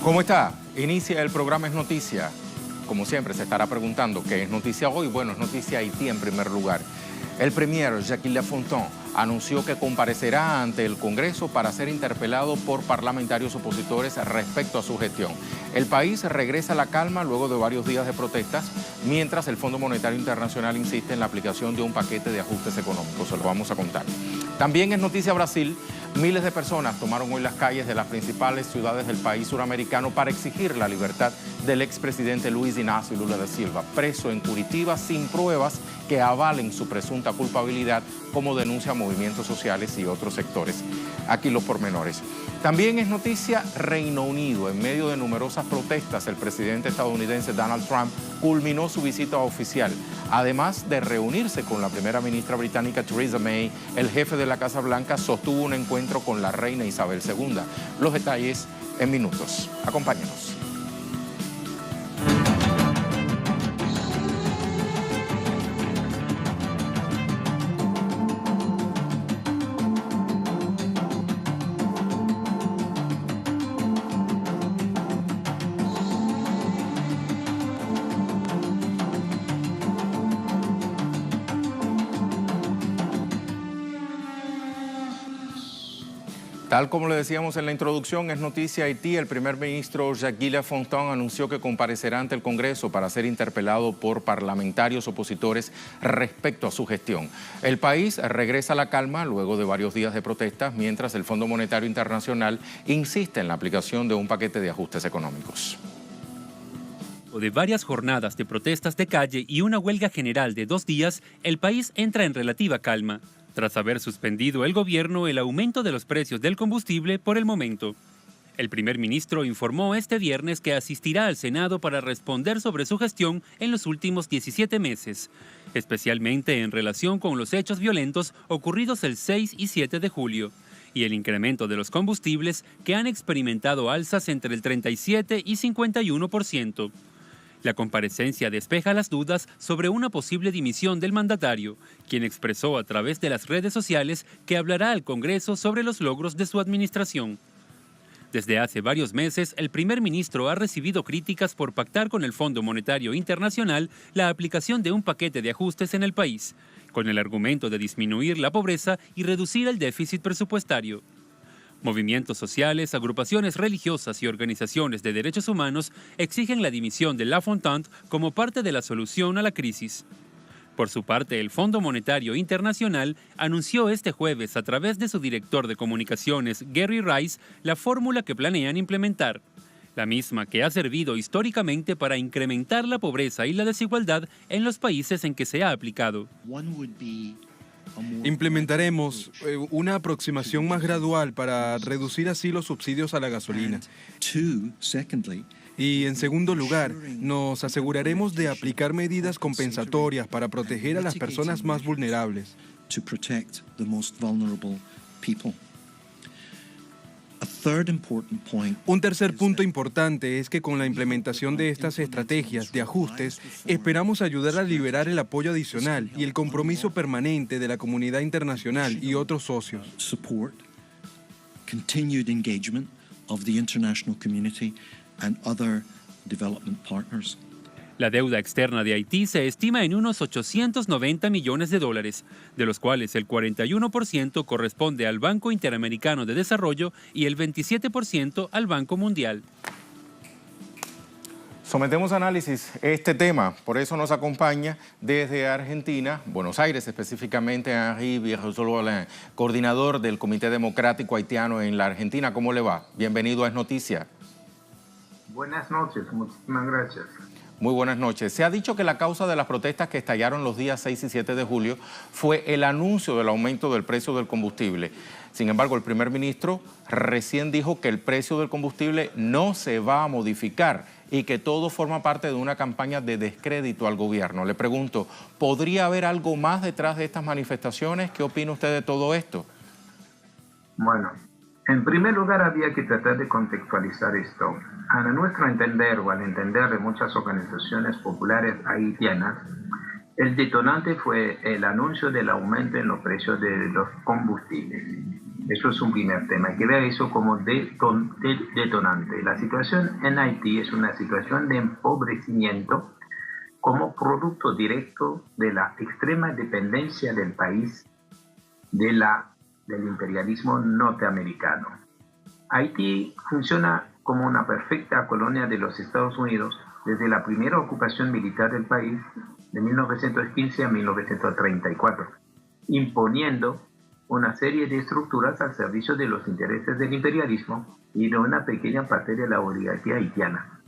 ¿Cómo está? Inicia el programa Es Noticia. Como siempre, se estará preguntando qué es noticia hoy. Bueno, es noticia Haití en primer lugar. El premier Jacques Lafontaine anunció que comparecerá ante el Congreso para ser interpelado por parlamentarios opositores respecto a su gestión. El país regresa a la calma luego de varios días de protestas, mientras el Fondo Monetario Internacional insiste en la aplicación de un paquete de ajustes económicos. Se lo vamos a contar. También es noticia Brasil. Miles de personas tomaron hoy las calles de las principales ciudades del país suramericano para exigir la libertad del expresidente Luiz Inácio Lula da Silva, preso en Curitiba sin pruebas que avalen su presunta culpabilidad, como denuncian movimientos sociales y otros sectores. Aquí los pormenores. También es noticia Reino Unido. En medio de numerosas protestas, el presidente estadounidense Donald Trump culminó su visita oficial. Además de reunirse con la primera ministra británica Theresa May, el jefe de la Casa Blanca sostuvo un encuentro con la reina Isabel II. Los detalles en minutos. Acompáñenos. Tal como le decíamos en la introducción, es noticia Haití. El primer ministro Jacques Lafontaine anunció que comparecerá ante el Congreso para ser interpelado por parlamentarios opositores respecto a su gestión. El país regresa a la calma luego de varios días de protestas, mientras el Fondo Monetario Internacional insiste en la aplicación de un paquete de ajustes económicos. De varias jornadas de protestas de calle y una huelga general de 2 días, el país entra en relativa calma, tras haber suspendido el gobierno el aumento de los precios del combustible por el momento. El primer ministro informó este viernes que asistirá al Senado para responder sobre su gestión en los últimos 17 meses, especialmente en relación con los hechos violentos ocurridos el 6 y 7 de julio, y el incremento de los combustibles que han experimentado alzas entre el 37 y 51%. La comparecencia despeja las dudas sobre una posible dimisión del mandatario, quien expresó a través de las redes sociales que hablará al Congreso sobre los logros de su administración. Desde hace varios meses, el primer ministro ha recibido críticas por pactar con el Fondo Monetario Internacional la aplicación de un paquete de ajustes en el país, con el argumento de disminuir la pobreza y reducir el déficit presupuestario. Movimientos sociales, agrupaciones religiosas y organizaciones de derechos humanos exigen la dimisión de Lafontaine como parte de la solución a la crisis. Por su parte, el Fondo Monetario Internacional anunció este jueves a través de su director de comunicaciones, Gary Rice, la fórmula que planean implementar, la misma que ha servido históricamente para incrementar la pobreza y la desigualdad en los países en que se ha aplicado. Implementaremos una aproximación más gradual para reducir así los subsidios a la gasolina. Y en segundo lugar, nos aseguraremos de aplicar medidas compensatorias para proteger a las personas más vulnerables. Un tercer punto importante es que con la implementación de estas estrategias de ajustes, esperamos ayudar a liberar el apoyo adicional y el compromiso permanente de la comunidad internacional y otros socios. La deuda externa de Haití se estima en unos 890 millones de dólares, de los cuales el 41% corresponde al Banco Interamericano de Desarrollo y el 27% al Banco Mundial. Sometemos a análisis este tema, por eso nos acompaña desde Argentina, Buenos Aires específicamente, Henri Virgolin, coordinador del Comité Democrático Haitiano en la Argentina. ¿Cómo le va? Bienvenido a Es Noticia. Buenas noches, muchísimas gracias. Muy buenas noches. Se ha dicho que la causa de las protestas que estallaron los días 6 y 7 de julio fue el anuncio del aumento del precio del combustible. Sin embargo, el primer ministro recién dijo que el precio del combustible no se va a modificar y que todo forma parte de una campaña de descrédito al gobierno. Le pregunto, ¿podría haber algo más detrás de estas manifestaciones? ¿Qué opina usted de todo esto? Bueno, en primer lugar había que tratar de contextualizar esto. A nuestro entender, o al entender de muchas organizaciones populares haitianas, el detonante fue el anuncio del aumento en los precios de los combustibles. Eso es un primer tema. Hay que ver eso como detonante. La situación en Haití es una situación de empobrecimiento como producto directo de la extrema dependencia del país del imperialismo norteamericano. Haití funciona como una perfecta colonia de los Estados Unidos desde la primera ocupación militar del país de 1915 a 1934, imponiendo una serie de estructuras al servicio de los intereses del imperialismo y de una pequeña parte de la oligarquía haitiana.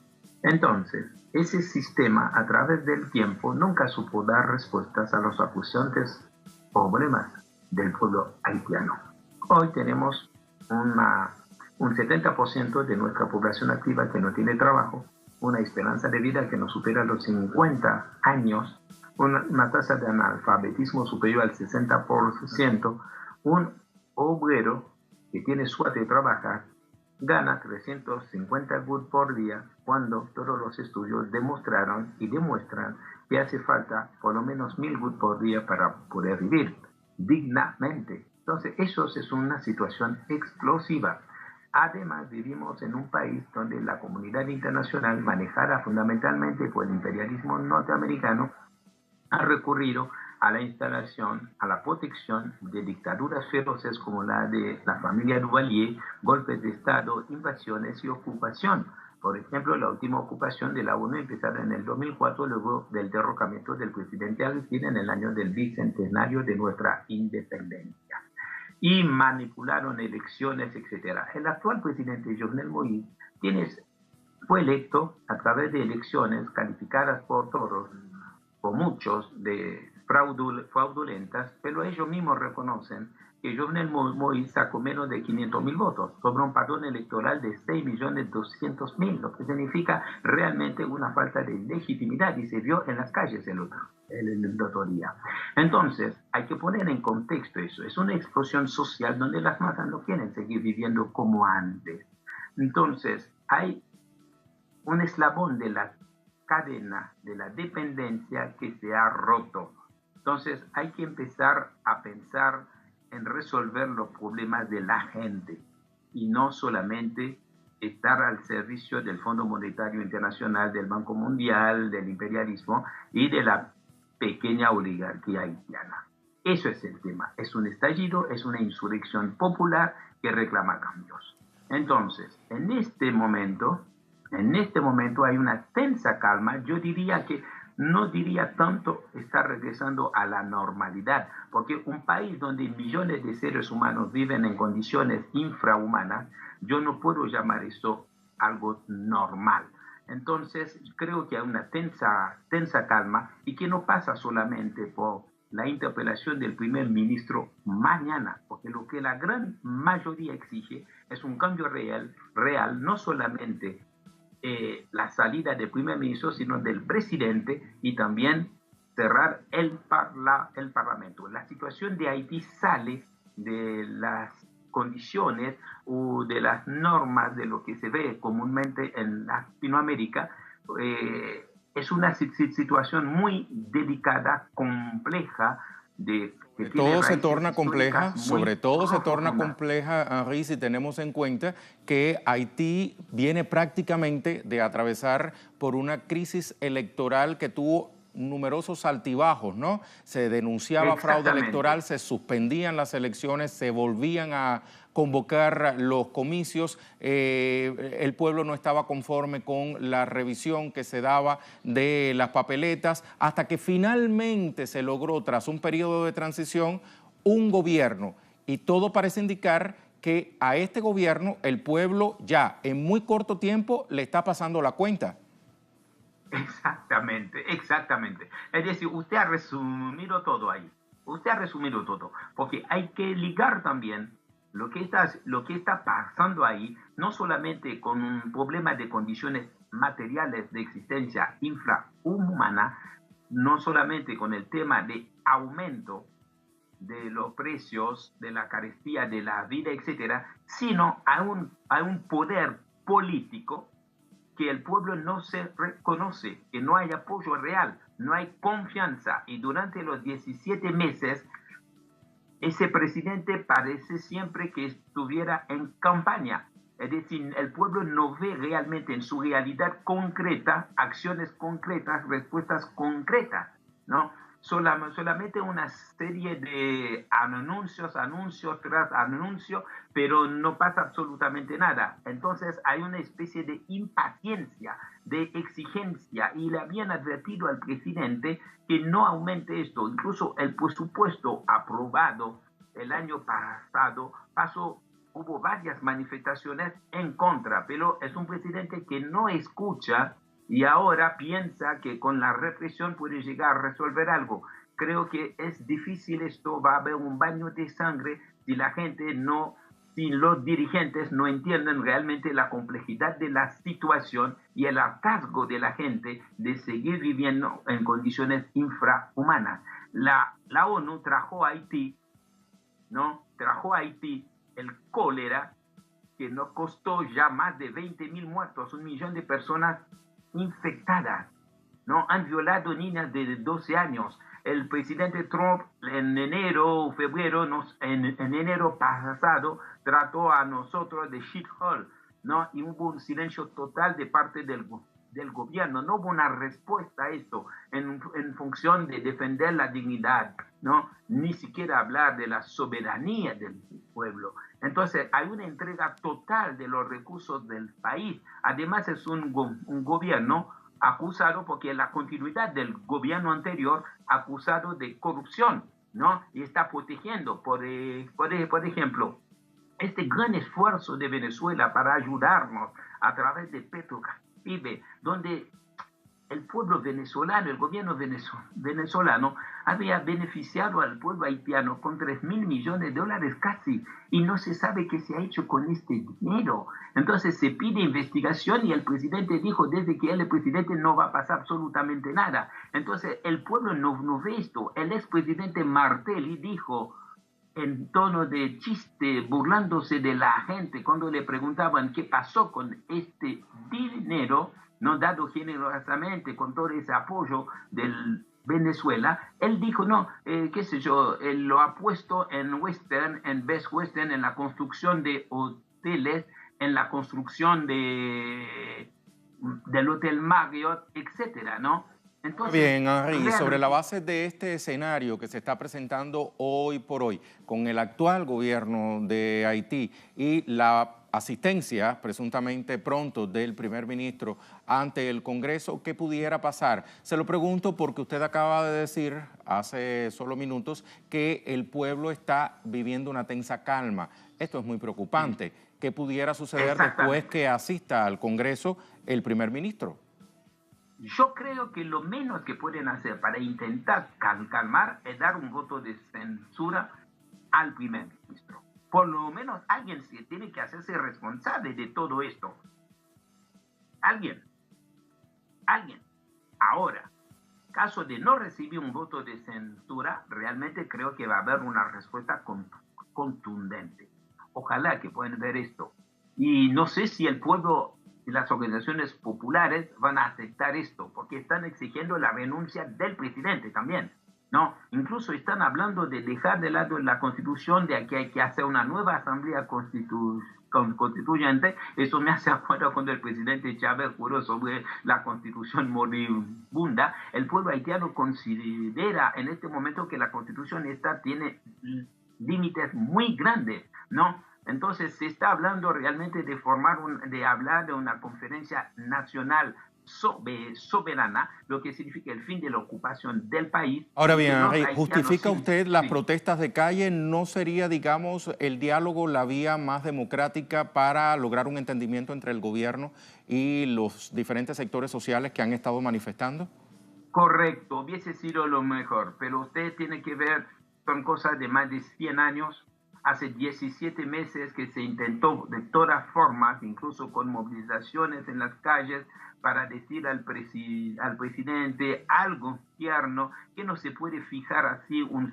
Entonces, ese sistema a través del tiempo nunca supo dar respuestas a los acuciantes problemas del pueblo haitiano. Hoy tenemos un 70% de nuestra población activa que no tiene trabajo, una esperanza de vida que no supera los 50 años, una tasa de analfabetismo superior al 60%, un obrero que tiene suerte de trabajar gana 350 GUT por día cuando todos los estudios demostraron y demuestran que hace falta por lo menos 1000 GUT por día para poder vivir dignamente. Entonces, eso es una situación explosiva. Además, vivimos en un país donde la comunidad internacional, manejada fundamentalmente por el imperialismo norteamericano, ha recurrido a la instalación, a la protección de dictaduras feroces como la de la familia Duvalier, golpes de Estado, invasiones y ocupación. Por ejemplo, la última ocupación de la ONU empezada en el 2004, luego del derrocamiento del presidente Argentina en el año del bicentenario de nuestra independencia. Y manipularon elecciones, etc. El actual presidente Jovenel Moïse fue electo a través de elecciones calificadas por todos, por muchos, de fraudulentas, pero ellos mismos reconocen que Jovenel Moïse sacó menos de 500.000 votos sobre un padrón electoral de 6.200.000, lo que significa realmente una falta de legitimidad y se vio en las calles el otro día. Entonces, hay que poner en contexto eso. Es una explosión social donde las masas no quieren seguir viviendo como antes. Entonces, hay un eslabón de la cadena de la dependencia que se ha roto. Entonces hay que empezar a pensar en resolver los problemas de la gente y no solamente estar al servicio del Fondo Monetario Internacional, del Banco Mundial, del imperialismo y de la pequeña oligarquía haitiana. Eso es el tema. Es un estallido, es una insurrección popular que reclama cambios. Entonces, en este momento hay una tensa calma. Yo diría que no diría tanto está regresando a la normalidad, porque un país donde millones de seres humanos viven en condiciones infrahumanas, yo no puedo llamar eso algo normal. Entonces, creo que hay una tensa calma y que no pasa solamente por la interpelación del primer ministro mañana, porque lo que la gran mayoría exige es un cambio real, no solamente la salida del primer ministro, sino del presidente y también cerrar el Parlamento. La situación de Haití sale de las condiciones o de las normas de lo que se ve comúnmente en Latinoamérica. Es una situación muy delicada, compleja, todo se torna compleja, sobre todo se torna compleja, Henri, si tenemos en cuenta que Haití viene prácticamente de atravesar por una crisis electoral que tuvo numerosos altibajos, ¿no? Se denunciaba fraude electoral, se suspendían las elecciones, se volvían a convocar los comicios, el pueblo no estaba conforme con la revisión que se daba de las papeletas, hasta que finalmente se logró, tras un periodo de transición, un gobierno. Y todo parece indicar que a este gobierno el pueblo ya en muy corto tiempo le está pasando la cuenta. Exactamente. Es decir, usted ha resumido todo ahí. Usted ha resumido todo. Porque hay que ligar también lo que está pasando ahí, no solamente con un problema de condiciones materiales de existencia infrahumana, no solamente con el tema de aumento de los precios, de la carestía de la vida, etcétera, sino a un poder político que el pueblo no se reconoce, que no hay apoyo real, no hay confianza. Y durante los 17 meses ese presidente parece siempre que estuviera en campaña. Es decir, el pueblo no ve realmente en su realidad concreta acciones concretas, respuestas concretas, ¿no? Solamente una serie de anuncios tras anuncio, pero no pasa absolutamente nada. Entonces hay una especie de impaciencia, de exigencia, y le habían advertido al presidente que no aumente esto. Incluso el presupuesto aprobado el año pasado hubo varias manifestaciones en contra, pero es un presidente que no escucha y ahora piensa que con la represión puede llegar a resolver algo. Creo que es difícil esto, va a haber un baño de sangre si la gente no, si los dirigentes no entienden realmente la complejidad de la situación y el hartazgo de la gente de seguir viviendo en condiciones infrahumanas. La ONU trajo a Haití, ¿no? Trajo a Haití el cólera, que nos costó ya más de 20.000 muertos, 1 millón de personas infectadas, ¿no? Han violado niñas de 12 años. El presidente Trump en enero o febrero, en enero pasado, trató a nosotros de shithole, ¿no? Y hubo un silencio total de parte del gobierno. No hubo una respuesta a esto en función de defender la dignidad, ¿no? Ni siquiera hablar de la soberanía del pueblo. Entonces hay una entrega total de los recursos del país. Además es un gobierno acusado, porque la continuidad del gobierno anterior, acusado de corrupción, ¿no? Y está protegiendo, por ejemplo, este gran esfuerzo de Venezuela para ayudarnos a través de Petrocaribe, donde el pueblo venezolano, el gobierno venezolano había beneficiado al pueblo haitiano con $3.000 millones casi, y no se sabe qué se ha hecho con este dinero. Entonces se pide investigación y el presidente dijo desde que él es presidente no va a pasar absolutamente nada. Entonces el pueblo no ve esto. El expresidente Martelly dijo en tono de chiste, burlándose de la gente cuando le preguntaban qué pasó con este dinero, no dado generosamente con todo ese apoyo del Venezuela. Él dijo, no, qué sé yo, él lo ha puesto en Best Western, en la construcción de hoteles, en la construcción del Hotel Marriott, etcétera, ¿no? Entonces, bien, Henry, sobre la base de este escenario que se está presentando hoy por hoy, con el actual gobierno de Haití y la asistencia presuntamente pronto del primer ministro ante el Congreso, ¿qué pudiera pasar? Se lo pregunto porque usted acaba de decir hace solo minutos que el pueblo está viviendo una tensa calma. Esto es muy preocupante. ¿Qué pudiera suceder después que asista al Congreso el primer ministro? Yo creo que lo menos que pueden hacer para intentar calmar es dar un voto de censura al primer ministro. Por lo menos alguien se tiene que hacerse responsable de todo esto. Alguien. Ahora, caso de no recibir un voto de censura, realmente creo que va a haber una respuesta contundente. Ojalá que puedan ver esto. Y no sé si el pueblo y las organizaciones populares van a aceptar esto, porque están exigiendo la renuncia del presidente también, ¿no? Incluso están hablando de dejar de lado la Constitución, de que hay que hacer una nueva asamblea constituyente. Eso me hace acuerdo cuando el presidente Chávez juró sobre la Constitución moribunda. El pueblo haitiano considera en este momento que la Constitución esta tiene límites muy grandes, ¿no? Entonces se está hablando realmente de hablar de una conferencia nacional soberana, lo que significa el fin de la ocupación del país. Ahora bien, ¿justifica usted las protestas de calle? ¿No sería, digamos, el diálogo la vía más democrática para lograr un entendimiento entre el gobierno y los diferentes sectores sociales que han estado manifestando? Correcto, hubiese sido lo mejor, pero usted tiene que ver, son cosas de más de 100 años. Hace 17 meses que se intentó de todas formas, incluso con movilizaciones en las calles, para decir al presidente, al gobierno, que no se puede fijar así un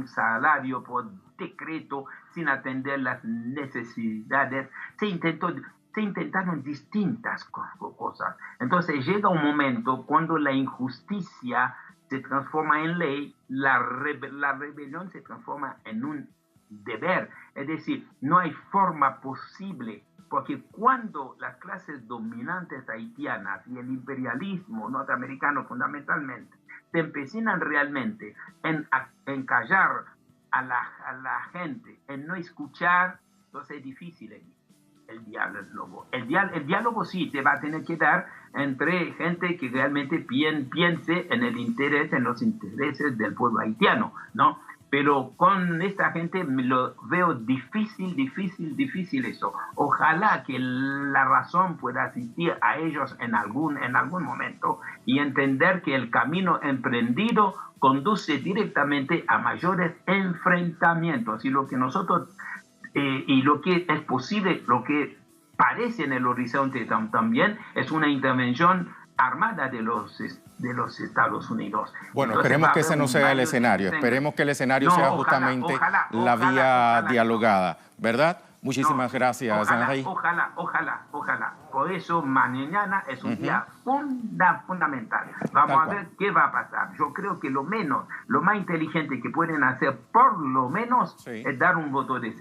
salario por decreto sin atender las necesidades. Se intentaron distintas cosas. Entonces llega un momento cuando la injusticia se transforma en ley, la rebelión se transforma en un deber. Es decir, no hay forma posible, porque cuando las clases dominantes haitianas y el imperialismo norteamericano fundamentalmente se empecinan realmente en callar a la gente, en no escuchar, entonces es difícil el diálogo. El diálogo sí te va a tener que dar entre gente que realmente piense en los intereses del pueblo haitiano, ¿no? Pero con esta gente me lo veo difícil eso. Ojalá que la razón pueda asistir a ellos en algún momento y entender que el camino emprendido conduce directamente a mayores enfrentamientos. Y lo que nosotros, y lo que es posible, lo que parece en el horizonte también, es una intervención armada de los Estados Unidos. Bueno, entonces, esperemos que ese no sea el escenario. Esperemos que el escenario sea justamente la vía dialogada, ¿verdad? Muchísimas gracias, Henry. Ojalá. Por eso mañana es un día fundamental. Vamos a ver qué va a pasar. Yo creo que lo más inteligente que pueden hacer, por lo menos, es dar un voto de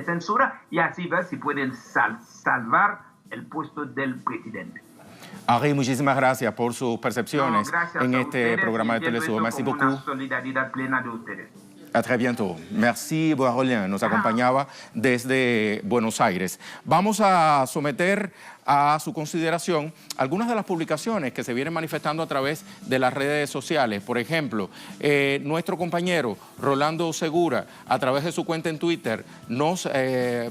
censura y así ver si pueden salvar el puesto del presidente. Henri, muchísimas gracias por sus percepciones en este programa de Telesur. Merci beaucoup. Una solidaridad plena de ustedes. A très bientôt. Merci, Boisrolien. Nos acompañaba desde Buenos Aires. Vamos a someter a su consideración algunas de las publicaciones que se vienen manifestando a través de las redes sociales. Por ejemplo, nuestro compañero Rolando Segura, a través de su cuenta en Twitter, nos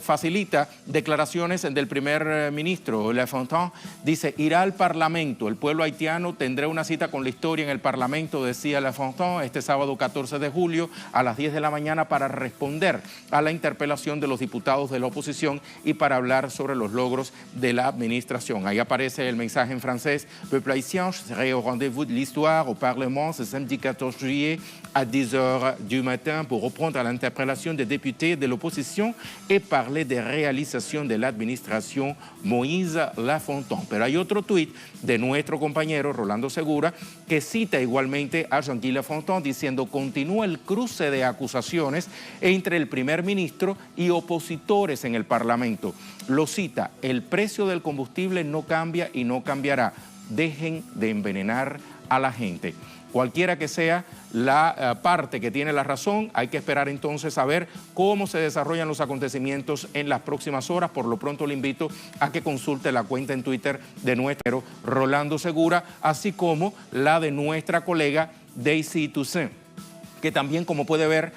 facilita declaraciones del primer ministro, Le Fontaine. Dice, irá al Parlamento. El pueblo haitiano tendrá una cita con la historia en el Parlamento, decía Le Fontaine, este sábado 14 de julio a las 10 de la mañana para responder a la interpelación de los diputados de la oposición y para hablar sobre los logros de la administración. Ahí aparece el mensaje en francés. Peuple haïtien, je serai au rendez-vous de l'histoire au Parlement ce samedi 14 juillet à 10h du matin pour reprendre l'interpellation des députés de l'opposition et parler des réalisations de l'administration Moïse Lafontaine. Pero hay otro tuit de nuestro compañero Rolando Segura que cita igualmente a Jean-Guy Lafontaine diciendo continúa el cruce de acusaciones entre el primer ministro y opositores en el Parlamento. Lo cita, el precio del combustible no cambia y no cambiará. Dejen de envenenar a la gente. Cualquiera que sea la parte que tiene la razón, hay que esperar entonces a ver cómo se desarrollan los acontecimientos en las próximas horas. Por lo pronto le invito a que consulte la cuenta en Twitter de nuestro Rolando Segura, así como la de nuestra colega Daisy Toussaint, que también, como puede ver,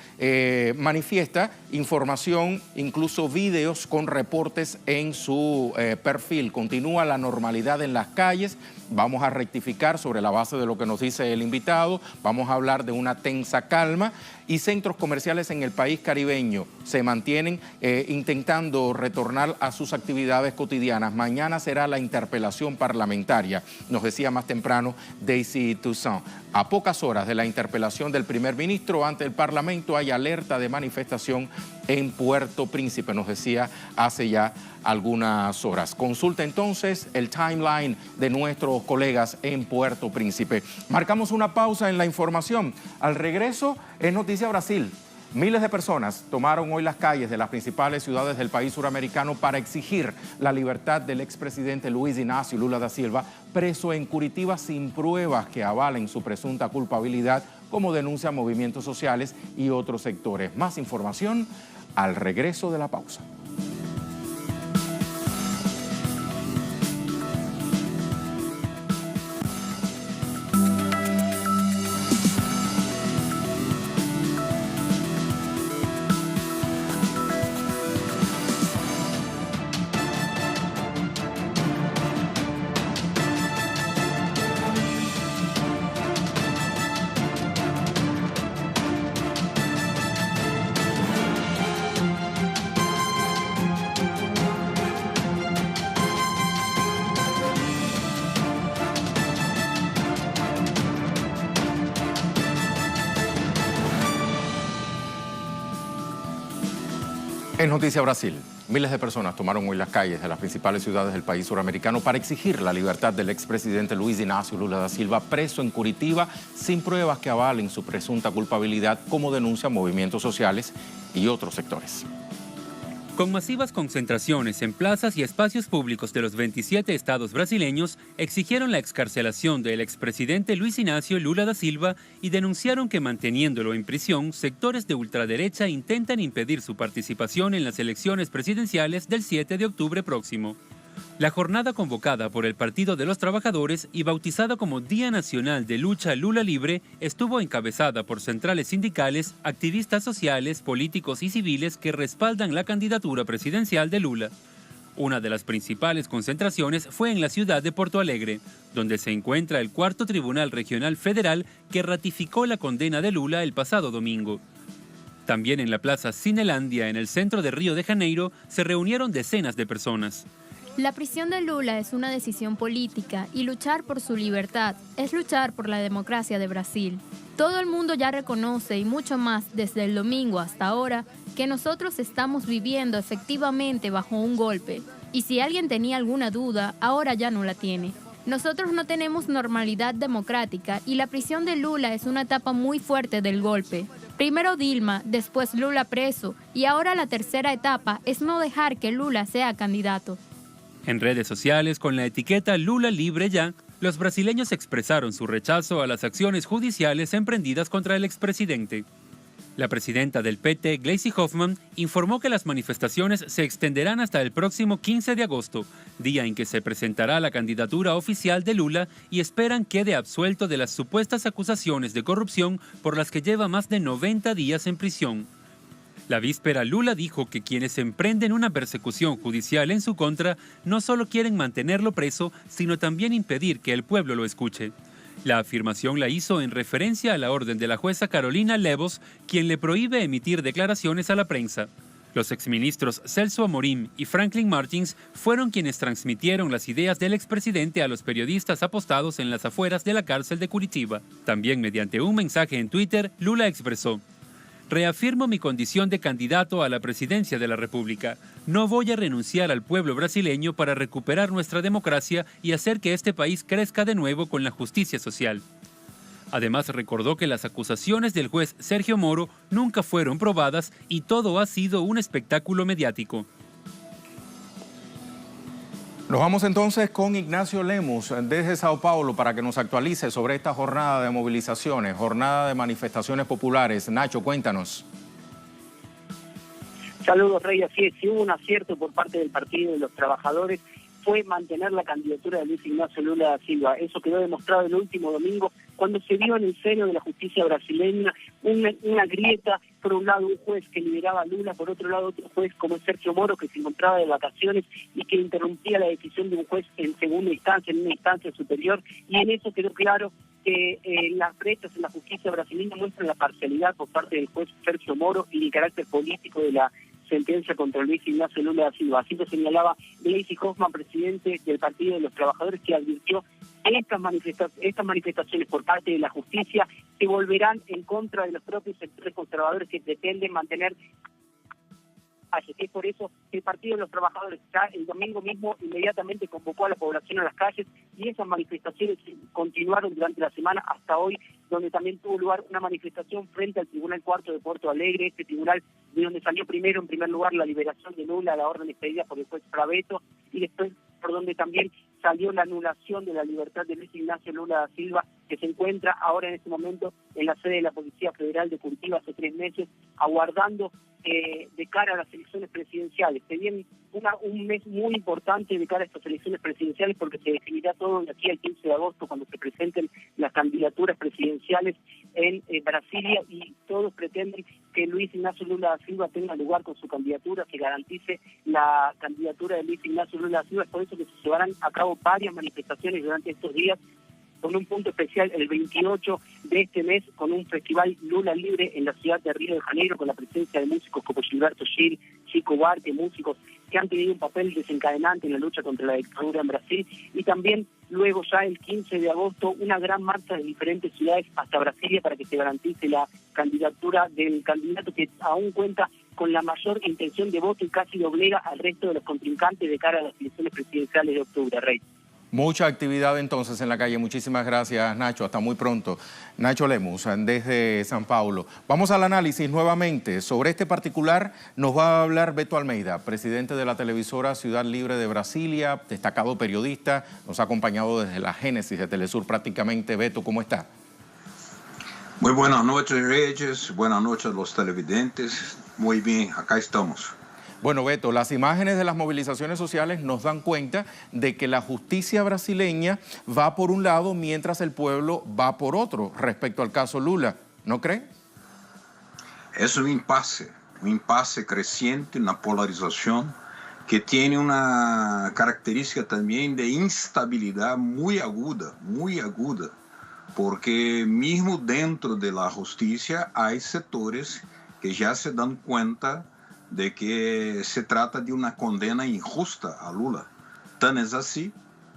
manifiesta información, incluso videos con reportes en su perfil. Continúa la normalidad en las calles. Vamos a rectificar sobre la base de lo que nos dice el invitado. Vamos a hablar de una tensa calma y centros comerciales en el país caribeño se mantienen intentando retornar a sus actividades cotidianas. Mañana será la interpelación parlamentaria, nos decía más temprano Daisy Toussaint. A pocas horas de la interpelación del primer ministro ante el Parlamento hay alerta de manifestación en Puerto Príncipe, nos decía hace ya algunas horas. Consulta entonces el timeline de nuestros colegas en Puerto Príncipe. Marcamos una pausa en la información. Al regreso es Noticia Brasil. Miles de personas tomaron hoy las calles de las principales ciudades del país suramericano para exigir la libertad del expresidente Luis Inácio Lula da Silva, preso en Curitiba sin pruebas que avalen su presunta culpabilidad, como denuncian movimientos sociales y otros sectores. Más información al regreso de la pausa. En Noticia Brasil, Miles de personas tomaron hoy las calles de las principales ciudades del país suramericano para exigir la libertad del expresidente Luis Inácio Lula da Silva, preso en Curitiba sin pruebas que avalen su presunta culpabilidad, como denuncian movimientos sociales y otros sectores. Con masivas concentraciones en plazas y espacios públicos de los 27 estados brasileños, exigieron la excarcelación del expresidente Luis Inácio Lula da Silva y denunciaron que, manteniéndolo en prisión, sectores de ultraderecha intentan impedir su participación en las elecciones presidenciales del 7 de octubre próximo. La jornada, convocada por el Partido de los Trabajadores y bautizada como Día Nacional de Lucha Lula Libre, estuvo encabezada por centrales sindicales, activistas sociales, políticos y civiles que respaldan la candidatura presidencial de Lula. Una de las principales concentraciones fue en la ciudad de Porto Alegre, donde se encuentra el Cuarto Tribunal Regional Federal que ratificó la condena de Lula el pasado domingo. También en la Plaza Cinelandia, en el centro de Río de Janeiro, se reunieron decenas de personas. La prisión de Lula es una decisión política y luchar por su libertad es luchar por la democracia de Brasil. Todo el mundo ya reconoce, y mucho más desde el domingo hasta ahora, que nosotros estamos viviendo efectivamente bajo un golpe. Y si alguien tenía alguna duda, ahora ya no la tiene. Nosotros no tenemos normalidad democrática y la prisión de Lula es una etapa muy fuerte del golpe. Primero Dilma, después Lula preso, y ahora la tercera etapa es no dejar que Lula sea candidato. En redes sociales, con la etiqueta Lula Libre Ya, los brasileños expresaron su rechazo a las acciones judiciales emprendidas contra el expresidente. La presidenta del PT, Gleisi Hoffmann, informó que las manifestaciones se extenderán hasta el próximo 15 de agosto, día en que se presentará la candidatura oficial de Lula, y esperan quede absuelto de las supuestas acusaciones de corrupción por las que lleva más de 90 días en prisión. La víspera, Lula dijo que quienes emprenden una persecución judicial en su contra no solo quieren mantenerlo preso, sino también impedir que el pueblo lo escuche. La afirmación la hizo en referencia a la orden de la jueza Carolina Levos, quien le prohíbe emitir declaraciones a la prensa. Los exministros Celso Amorim y Franklin Martins fueron quienes transmitieron las ideas del expresidente a los periodistas apostados en las afueras de la cárcel de Curitiba. También, mediante un mensaje en Twitter, Lula expresó: "Reafirmo mi condición de candidato a la presidencia de la República. No voy a renunciar al pueblo brasileño para recuperar nuestra democracia y hacer que este país crezca de nuevo con la justicia social". Además, recordó que las acusaciones del juez Sergio Moro nunca fueron probadas y todo ha sido un espectáculo mediático. Nos vamos entonces con Ignacio Lemos desde Sao Paulo para que nos actualice sobre esta jornada de movilizaciones, jornada de manifestaciones populares. Nacho, cuéntanos. Saludos, Rey. Así es, si hubo un acierto por parte del Partido de los Trabajadores fue mantener la candidatura de Luis Inácio Lula da Silva. Eso quedó demostrado el último domingo cuando se vio en el seno de la justicia brasileña una grieta. Por un lado, un juez que liberaba a Lula, por otro lado, otro juez como Sergio Moro, que se encontraba de vacaciones y que interrumpía la decisión de un juez en segunda instancia, en una instancia superior, y en eso quedó claro que las brechas en la justicia brasileña muestran la parcialidad por parte del juez Sergio Moro y el carácter político de la sentencia contra Luis Inácio Lula da Silva. Así lo señalaba Gleisi Hoffmann, presidente del Partido de los Trabajadores, que advirtió que estas manifestaciones por parte de la justicia se volverán en contra de los propios sectores conservadores que pretenden mantener. Es por eso que el Partido de los Trabajadores ya el domingo mismo inmediatamente convocó a la población a las calles, y esas manifestaciones continuaron durante la semana hasta hoy, donde también tuvo lugar una manifestación frente al Tribunal Cuarto de Porto Alegre, este tribunal de donde salió en primer lugar la liberación de Lula, la orden expedida por el juez Fravetto, y después por donde también salió la anulación de la libertad de Luis Inácio Lula da Silva, que se encuentra ahora en este momento en la sede de la Policía Federal de Curitiba hace 3 meses, aguardando de cara a las elecciones presidenciales. Se viene un mes muy importante de cara a estas elecciones presidenciales, porque se definirá todo de aquí al 15 de agosto, cuando se presenten las candidaturas presidenciales en Brasilia, y todos pretenden que Luis Inácio Lula da Silva tenga lugar con su candidatura, que garantice la candidatura de Luis Inácio Lula da Silva. Es por eso que se llevarán a cabo varias manifestaciones durante estos días, con un punto especial el 28 de este mes, con un festival Lula Libre en la ciudad de Río de Janeiro, con la presencia de músicos como Gilberto Gil, Chico Buarque, músicos que han tenido un papel desencadenante en la lucha contra la dictadura en Brasil, y también luego ya el 15 de agosto una gran marcha de diferentes ciudades hasta Brasilia para que se garantice la candidatura del candidato que aún cuenta con la mayor intención de voto y casi doblega al resto de los contrincantes de cara a las elecciones presidenciales de octubre, Rey. Mucha actividad entonces en la calle. Muchísimas gracias, Nacho. Hasta muy pronto. Nacho Lemus, desde San Paulo. Vamos al análisis nuevamente. Sobre este particular nos va a hablar Beto Almeida, presidente de la televisora Ciudad Libre de Brasilia, destacado periodista. Nos ha acompañado desde la génesis de Telesur prácticamente. Beto, ¿cómo está? Muy buenas noches, Reyes. Buenas noches a los televidentes. Muy bien, acá estamos. Bueno, Beto, las imágenes de las movilizaciones sociales nos dan cuenta de que la justicia brasileña va por un lado mientras el pueblo va por otro respecto al caso Lula, ¿no cree? Es un impasse creciente, una polarización que tiene una característica también de instabilidad muy aguda, porque mismo dentro de la justicia hay sectores que ya se dan cuenta de que se trata de una condena injusta a Lula. Tan es así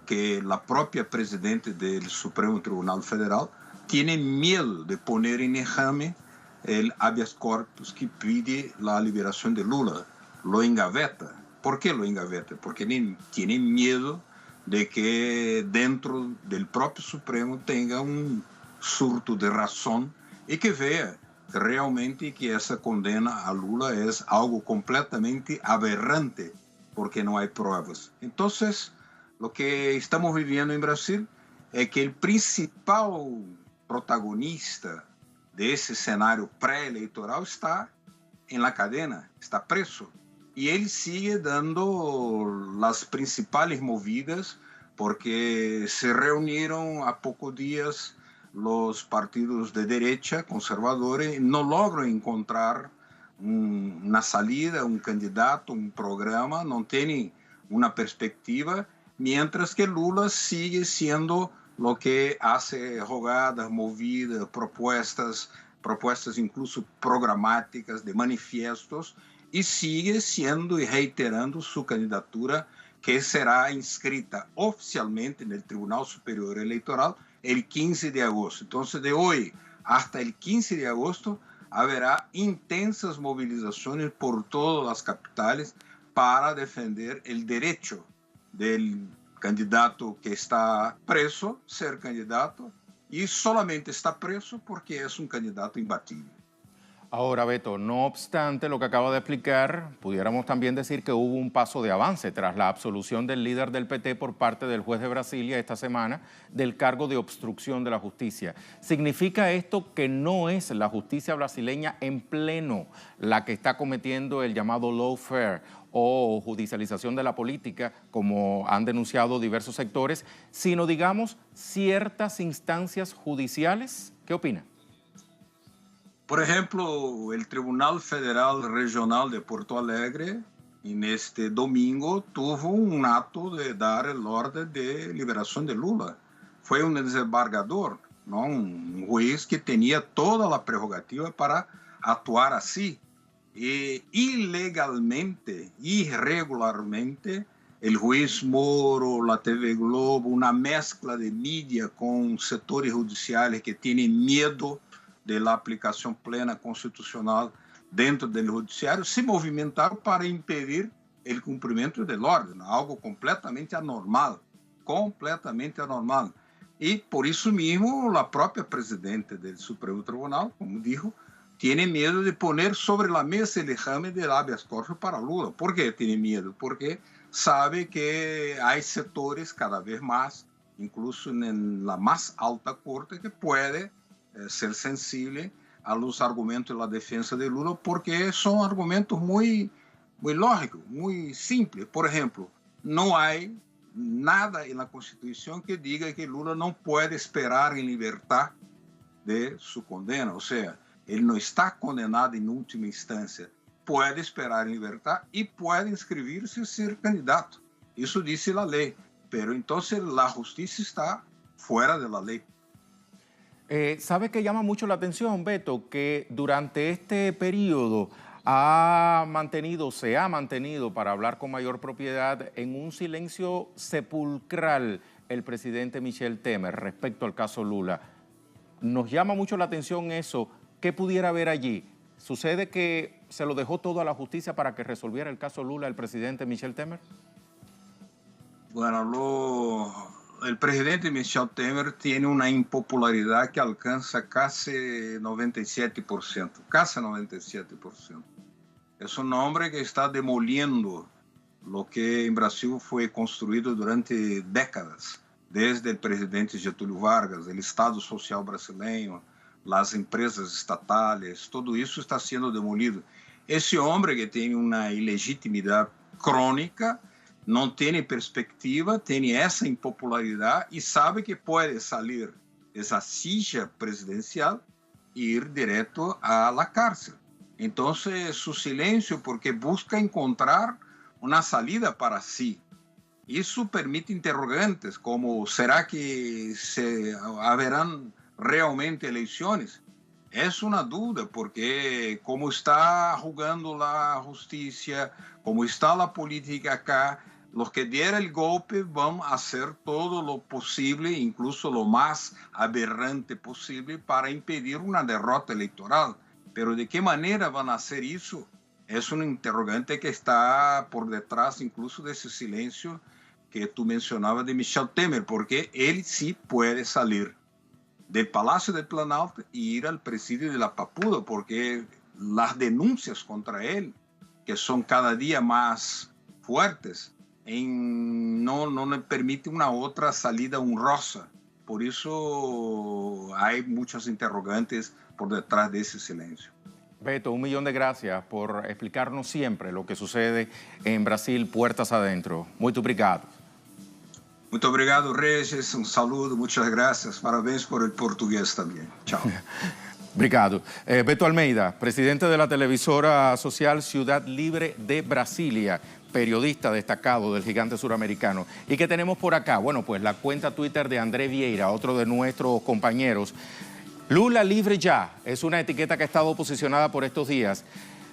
que la propia presidenta del Supremo Tribunal Federal tiene miedo de poner en examen el habeas corpus que pide la liberación de Lula. Lo engaveta. ¿Por qué lo engaveta? Porque tiene miedo de que dentro del propio Supremo tenga un surto de razón y que vea realmente que esa condena a Lula es algo completamente aberrante porque no hay pruebas. Entonces, lo que estamos viviendo en Brasil es que el principal protagonista de ese escenario preeleitoral está en la cadena, está preso. Y él sigue dando las principales movidas porque se reunieron a pocos días los partidos de derecha conservadores, no logran encontrar una salida, un candidato, un programa, no tienen una perspectiva, mientras que Lula sigue siendo lo que hace jugadas, movidas, propuestas incluso programáticas, de manifiestos, y sigue siendo y reiterando su candidatura, que será inscrita oficialmente en el Tribunal Superior Electoral el 15 de agosto. Entonces, de hoy hasta el 15 de agosto habrá intensas movilizaciones por todas las capitales para defender el derecho del candidato que está preso ser candidato, y solamente está preso porque es un candidato imbatible. Ahora, Beto, no obstante lo que acaba de explicar, pudiéramos también decir que hubo un paso de avance tras la absolución del líder del PT por parte del juez de Brasilia esta semana del cargo de obstrucción de la justicia. ¿Significa esto que no es la justicia brasileña en pleno la que está cometiendo el llamado lawfare o judicialización de la política, como han denunciado diversos sectores, sino, digamos, ciertas instancias judiciales? ¿Qué opina? Por ejemplo, el Tribunal Federal Regional de Porto Alegre, en este domingo, tuvo un acto de dar el orden de liberación de Lula. Fue un desembargador, ¿no? Un juez que tenía toda la prerrogativa para actuar así. Ilegalmente, irregularmente, el juez Moro, la TV Globo, una mezcla de media con sectores judiciales que tienen miedo de la aplicación plena constitucional dentro del judiciario, se movimentaron para impedir el cumplimiento del orden, algo completamente anormal. Y por eso mismo la propia presidenta del Supremo Tribunal, como dijo, tiene miedo de poner sobre la mesa el examen del habeas corpus para Lula. ¿Por qué tiene miedo? Porque sabe que hay sectores cada vez más, incluso en la más alta corte, que puede ser sensible a los argumentos de la defensa de Lula, porque son argumentos muy lógicos, muy simples. Por ejemplo, no hay nada en la Constitución que diga que Lula no puede esperar en libertad de su condena. O sea, él no está condenado en última instancia, puede esperar en libertad y puede inscribirse y ser candidato. Eso dice la ley, pero entonces la justicia está fuera de la ley. ¿Sabe que llama mucho la atención, Beto, que durante este periodo se ha mantenido, para hablar con mayor propiedad, en un silencio sepulcral el presidente Michel Temer respecto al caso Lula. Nos llama mucho la atención eso. ¿Qué pudiera haber allí? ¿Sucede que se lo dejó todo a la justicia para que resolviera el caso Lula el presidente Michel Temer? Bueno, el presidente Michel Temer tiene una impopularidad que alcanza casi 97%, casi 97%. Es un hombre que está demoliendo lo que en Brasil fue construido durante décadas, desde el presidente Getúlio Vargas, el Estado Social brasileño, las empresas estatales, todo eso está siendo demolido. Ese hombre que tiene una ilegitimidad crónica, no tiene perspectiva, tiene esa impopularidad y sabe que puede salir de esa silla presidencial e ir directo a la cárcel. Entonces, su silencio, porque busca encontrar una salida para sí. Eso permite interrogantes como, ¿será que haberán realmente elecciones? Es una duda, porque como está jugando la justicia, como está la política acá, los que dieran el golpe van a hacer todo lo posible, incluso lo más aberrante posible, para impedir una derrota electoral. Pero ¿de qué manera van a hacer eso? Es un interrogante que está por detrás incluso de ese silencio que tú mencionabas de Michel Temer, porque él sí puede salir del Palacio del Planalto y ir al presidio de la Papuda, porque las denuncias contra él, que son cada día más fuertes, no le permite una otra salida honrosa. Por eso hay muchas interrogantes por detrás de ese silencio. Beto, 1 millón de gracias por explicarnos siempre lo que sucede en Brasil, puertas adentro. Muito obrigado. Muito obrigado, Regis. Un saludo, muchas gracias. Parabéns por el portugués también. Chao. Obrigado. Beto Almeida, presidente de la televisora social Ciudad Libre de Brasilia, periodista destacado del gigante suramericano. ¿Y qué tenemos por acá? Bueno, pues la cuenta Twitter de André Vieira, otro de nuestros compañeros. Lula libre ya, es una etiqueta que ha estado posicionada por estos días.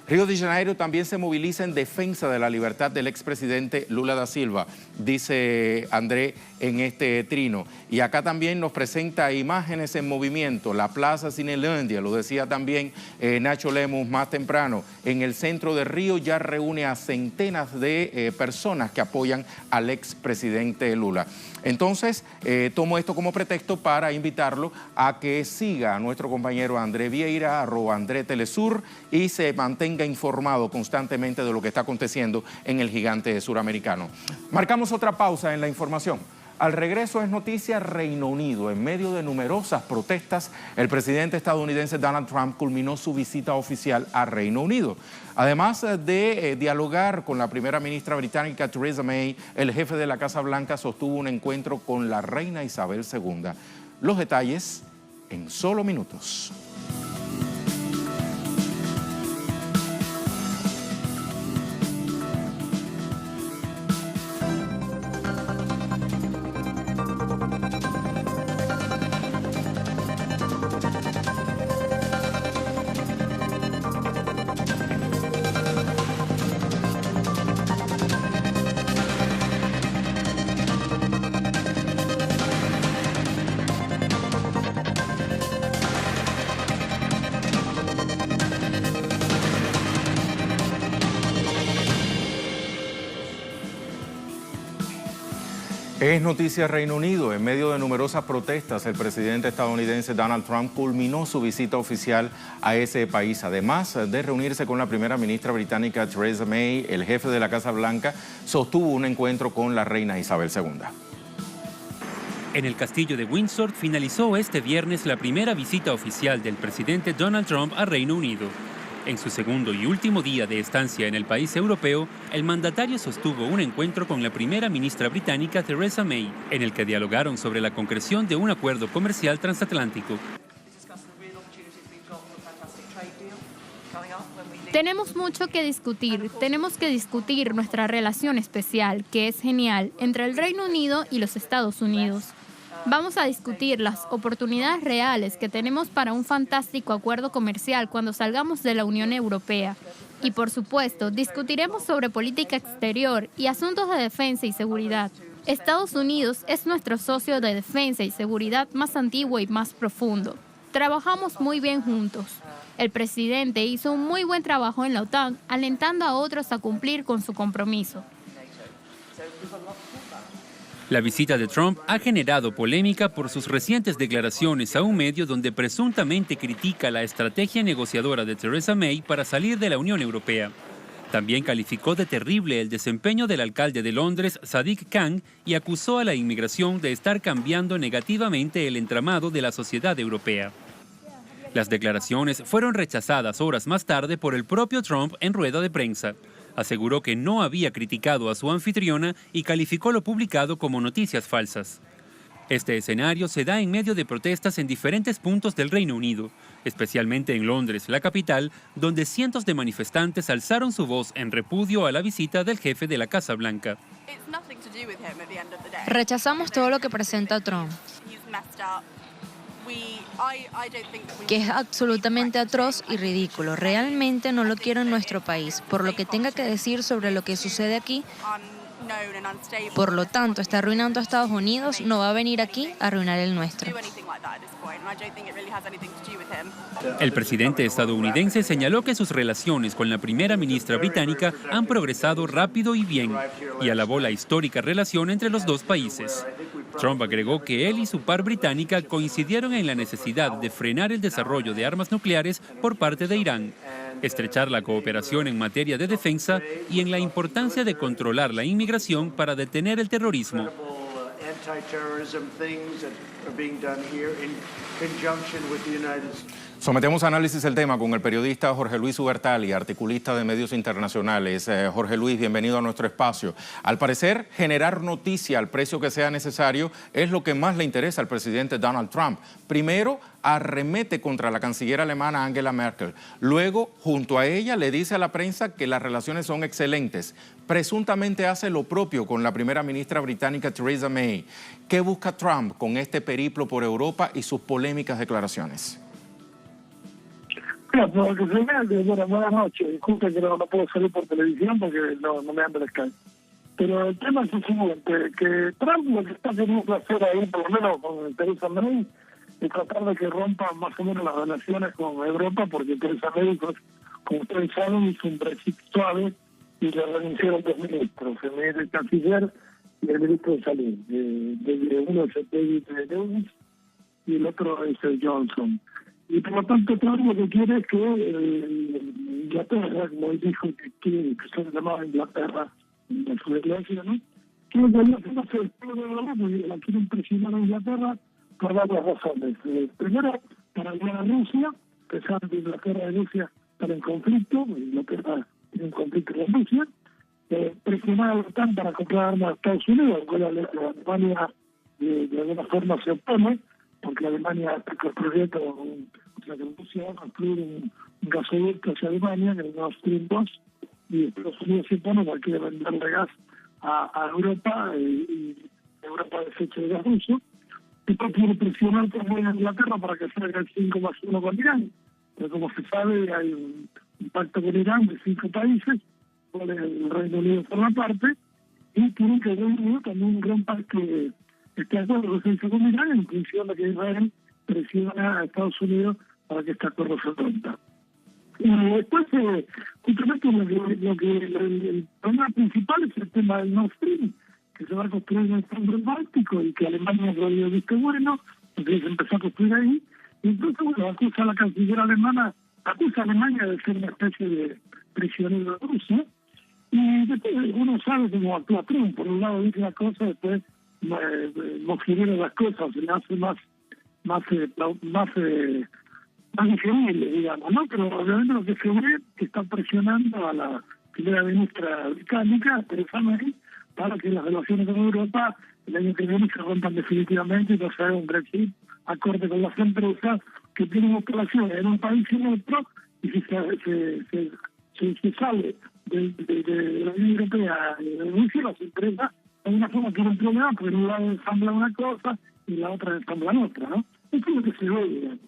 Río de Janeiro también se moviliza en defensa de la libertad del expresidente Lula da Silva, dice André en este trino. Y acá también nos presenta imágenes en movimiento. La Plaza Cinelândia, lo decía también Nacho Lemus más temprano, en el centro de Río ya reúne a centenas de personas que apoyan al expresidente Lula. Entonces, tomo esto como pretexto para invitarlo a que siga a nuestro compañero André Vieira, @AndréTelesur, y se mantenga informado constantemente de lo que está aconteciendo en el gigante suramericano. Marcamos otra pausa en la información. Al regreso es noticia Reino Unido. En medio de numerosas protestas, el presidente estadounidense Donald Trump culminó su visita oficial a Reino Unido. Además de dialogar con la primera ministra británica Theresa May, el jefe de la Casa Blanca sostuvo un encuentro con la reina Isabel II. Los detalles en solo minutos. Es noticia Reino Unido. En medio de numerosas protestas, el presidente estadounidense Donald Trump culminó su visita oficial a ese país. Además de reunirse con la primera ministra británica Theresa May, el jefe de la Casa Blanca sostuvo un encuentro con la reina Isabel II. En el castillo de Windsor finalizó este viernes la primera visita oficial del presidente Donald Trump a Reino Unido. En su segundo y último día de estancia en el país europeo, el mandatario sostuvo un encuentro con la primera ministra británica Theresa May, en el que dialogaron sobre la concreción de un acuerdo comercial transatlántico. Tenemos mucho que discutir. Tenemos que discutir nuestra relación especial, que es genial, entre el Reino Unido y los Estados Unidos. Vamos a discutir las oportunidades reales que tenemos para un fantástico acuerdo comercial cuando salgamos de la Unión Europea. Y por supuesto, discutiremos sobre política exterior y asuntos de defensa y seguridad. Estados Unidos es nuestro socio de defensa y seguridad más antiguo y más profundo. Trabajamos muy bien juntos. El presidente hizo un muy buen trabajo en la OTAN, alentando a otros a cumplir con su compromiso. La visita de Trump ha generado polémica por sus recientes declaraciones a un medio donde presuntamente critica la estrategia negociadora de Theresa May para salir de la Unión Europea. También calificó de terrible el desempeño del alcalde de Londres, Sadiq Khan, y acusó a la inmigración de estar cambiando negativamente el entramado de la sociedad europea. Las declaraciones fueron rechazadas horas más tarde por el propio Trump en rueda de prensa. Aseguró que no había criticado a su anfitriona y calificó lo publicado como noticias falsas. Este escenario se da en medio de protestas en diferentes puntos del Reino Unido, especialmente en Londres, la capital, donde cientos de manifestantes alzaron su voz en repudio a la visita del jefe de la Casa Blanca. Rechazamos todo lo que presenta Trump, que es absolutamente atroz y ridículo. Realmente no lo quiero en nuestro país, por lo que tenga que decir sobre lo que sucede aquí. Por lo tanto, está arruinando a Estados Unidos, no va a venir aquí a arruinar el nuestro. El presidente estadounidense señaló que sus relaciones con la primera ministra británica han progresado rápido y bien, y alabó la histórica relación entre los dos países. Trump agregó que él y su par británica coincidieron en la necesidad de frenar el desarrollo de armas nucleares por parte de Irán, estrechar la cooperación en materia de defensa y en la importancia de controlar la inmigración para detener el terrorismo. Sometemos a análisis el tema con el periodista Jorge Luis Ubertalli, articulista de medios internacionales. Jorge Luis, bienvenido a nuestro espacio. Al parecer, generar noticia al precio que sea necesario es lo que más le interesa al presidente Donald Trump. Primero, arremete contra la canciller alemana Angela Merkel. Luego, junto a ella, le dice a la prensa que las relaciones son excelentes. Presuntamente hace lo propio con la primera ministra británica Theresa May. ¿Qué busca Trump con este periplo por Europa y sus polémicas declaraciones? Buenas noches. Disculpe que no puedo salir por televisión porque no me anda el Skype. Pero el tema es el siguiente, que Trump lo que está queriendo hacer ahí, por lo menos con Theresa May, es tratar de que rompa más o menos las relaciones con Europa, porque Theresa May, pues, como ustedes saben, hizo un Brexit suave y le renunciaron dos ministros, el canciller y el ministro de Salud. Uno es David Davis y el otro es Johnson. Y por lo tanto, Trump lo que quiere es que Inglaterra, como él dijo que se llamaba Inglaterra en su iglesia, ¿no? Quiere que Inglaterra se despegue de Europa porque la quieren presionar a Inglaterra por varias razones. Primero, para ayudar a Rusia, que saben que Inglaterra y Rusia están en conflicto, Inglaterra tiene un conflicto con Rusia, presionar a la OTAN para comprar armas a Estados Unidos, con la Alemania de alguna forma se opone, porque Alemania está construyendo, Rusia va a construir un gasoducto hacia Alemania, en el Nord Stream 2, y Estados Unidos se opone porque quiere venderle gas a Europa, y Europa desecha el gas ruso. Esto quiere presionar también a Inglaterra para que salga el 5+1 con Irán. Pero como se sabe, hay un pacto con Irán de 5 países, cual el Reino Unido forma parte, y tienen que Reino Unido también un gran parte este acuerdo que se hizo con Irán en función de que Israel presiona a Estados Unidos para que este acuerdo se rompa. Y después, justamente el problema principal es el tema del Nord Stream, que se va a construir en el centro báltico y que Alemania lo había visto bueno, porque se empezó a construir ahí. Y entonces, bueno, acusa a la canciller alemana, acusa a Alemania de ser una especie de prisionero de Rusia. Y después uno sabe cómo actúa Trump. Por un lado dice una cosa, después no genera las cosas, se le hace más digerible, digamos, ¿no? Pero obviamente lo que se ve es que están presionando a la primera ministra británica, Theresa May, para que las relaciones con Europa el año que viene se rompan definitivamente y no se haga un Brexit acorde con las empresas que tienen operaciones en un país y en otro, y si se sale de la Unión Europea y de Rusia, las empresas de alguna forma tienen un problema porque en un lado ensamblan una cosa y la otra ensamblan otra, ¿no? Eso es lo que se ve, digamos.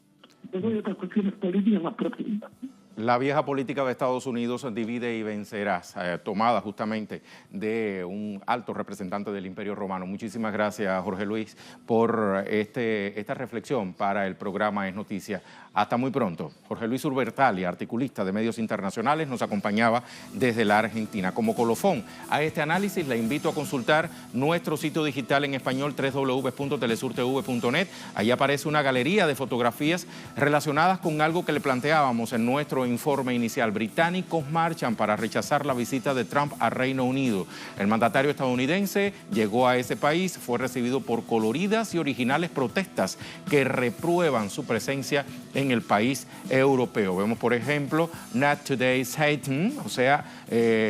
Después hay otras cuestiones políticas más profundas. La vieja política de Estados Unidos divide y vencerás, tomada justamente de un alto representante del Imperio Romano. Muchísimas gracias, Jorge Luis, por esta reflexión para el programa Es Noticia. Hasta muy pronto. Jorge Luis Urbertali, articulista de medios internacionales, nos acompañaba desde la Argentina. Como colofón a este análisis, le invito a consultar nuestro sitio digital en español, www.telesurtv.net. Ahí aparece una galería de fotografías relacionadas con algo que le planteábamos en nuestro informe inicial. Británicos marchan para rechazar la visita de Trump a Reino Unido. El mandatario estadounidense llegó a ese país, fue recibido por coloridas y originales protestas que reprueban su presencia en el país europeo. Vemos, por ejemplo, Not Today Satan, o sea,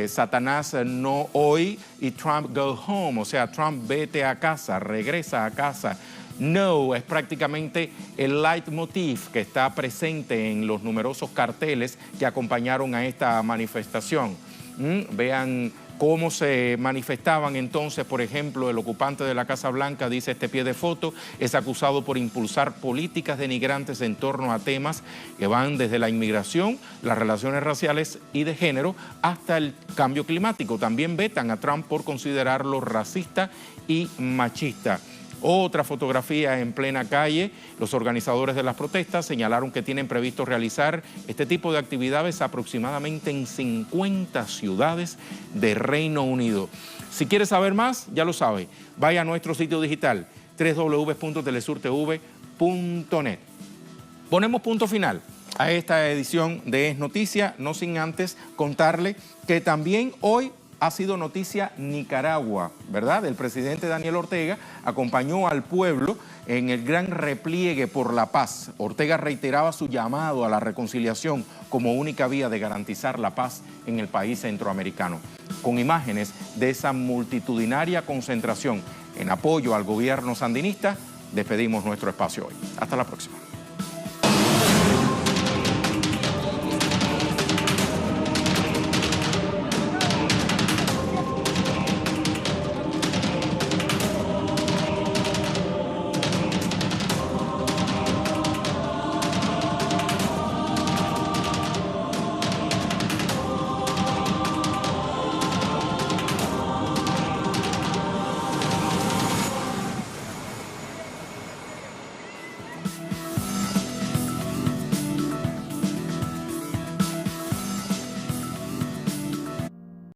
Satanás no hoy, y Trump go home, o sea, Trump vete a casa, regresa a casa. No es prácticamente el leitmotiv que está presente en los numerosos carteles que acompañaron a esta manifestación. Vean cómo se manifestaban entonces, por ejemplo, el ocupante de la Casa Blanca, dice este pie de foto, es acusado por impulsar políticas denigrantes en torno a temas que van desde la inmigración, las relaciones raciales y de género, hasta el cambio climático. También vetan a Trump por considerarlo racista y machista. Otra fotografía en plena calle. Los organizadores de las protestas señalaron que tienen previsto realizar este tipo de actividades aproximadamente en 50 ciudades de Reino Unido. Si quiere saber más, ya lo sabe, vaya a nuestro sitio digital www.telesurtv.net. Ponemos punto final a esta edición de Es Noticia, no sin antes contarle que también hoy ha sido noticia Nicaragua, ¿verdad? El presidente Daniel Ortega acompañó al pueblo en el gran repliegue por la paz. Ortega reiteraba su llamado a la reconciliación como única vía de garantizar la paz en el país centroamericano. Con imágenes de esa multitudinaria concentración en apoyo al gobierno sandinista, despedimos nuestro espacio hoy. Hasta la próxima.